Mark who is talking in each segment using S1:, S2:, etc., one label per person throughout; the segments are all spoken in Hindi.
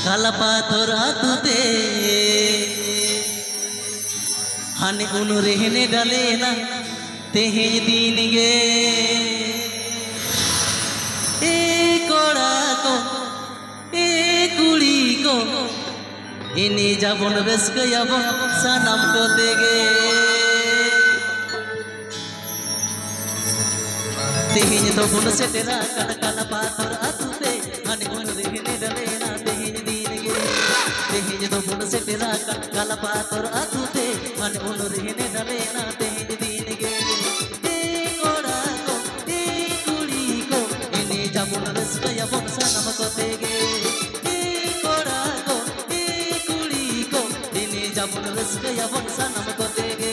S1: काला पाथर आतुते हाने उनु रहने डाले ना तेहे दिन गे ए कोड़ा को ए कुड़ी को इनी जाबन रस्कयाबन सानाम को देगे तेहिन तो बुन से तेरा काला पाथर आतुते हाने उनु रहने डाले ना तेहे दिन गे तेहिन तो बुन से तेरा काला पाथर आतुते हाने उनु रहने डाले ना तेहे दिन गे ए कोड़ा को ए कुड़ी को इनी जाबन रस्कयाबन सानाम को देगे ए कोड़ा को ए कुड़ी को इनी जाबन रस्कयाबन सानाम को देगे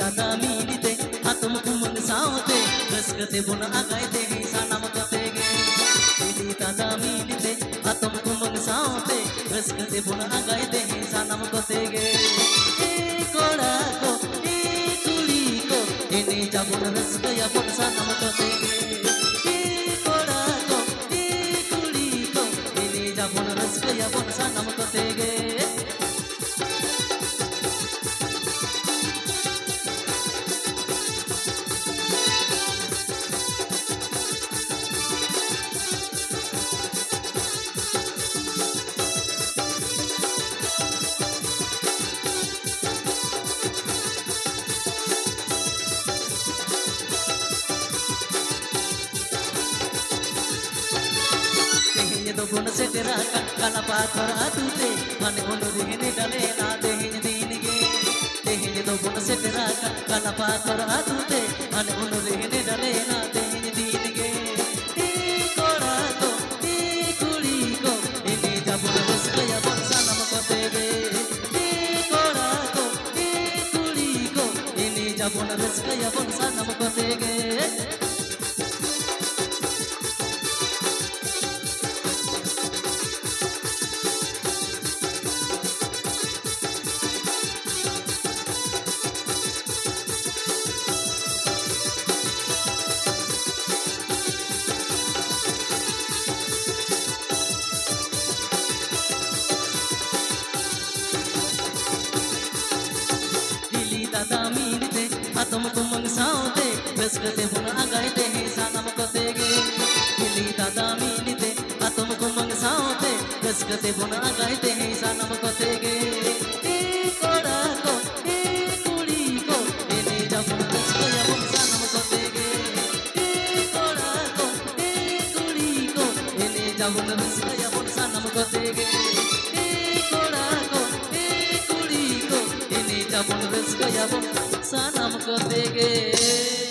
S1: दादा मीलिते हातम कुमन सावते रसकते बुन आगायते सानाम कतेगे तेरी दादा मीलिते हातम कुमन सावते रसकते बुन आगायते सानाम कतेगे ए कोड़ा को ए कुड़ी को इने जाबुन रसकयाबन सानाम कतेगे ए कोड़ा को ए कुड़ी को इने जाबुन रसकयाबन सानाम कतेगे तो बुन से तेरा काला पाथर आतुते हाने उनु रहने डाले ना तेहिन दिन गे तेहिन तो बुन से तेरा काला पाथर आतुते हाने उनु रहने डाले ना तेहिन दिन गे ए कोड़ा को ए कुड़ी को इने जाबुन रस्कयाबन सानाम को देगे ए कोड़ा को ए कुड़ी को इने जाबुन रस्कयाबन सानाम को देगे दादा मीलिते हातम कुमन सावते रसकते बुन आगायते सानाम को देगे हिली दादा मीलिते हातम कुमन सावते रसकते बुन आगायते सानाम को देगे ए कोड़ा को ए कुड़ी को इने जाबुन रसकयाबन सानाम को देगे ए कोड़ा को ए कुड़ी को इने जाबुन रसकयाबन सानाम को देगे ए कोड़ा को ए कुड़ी को इने जाबुन रसकयाबन सानाम को देगे।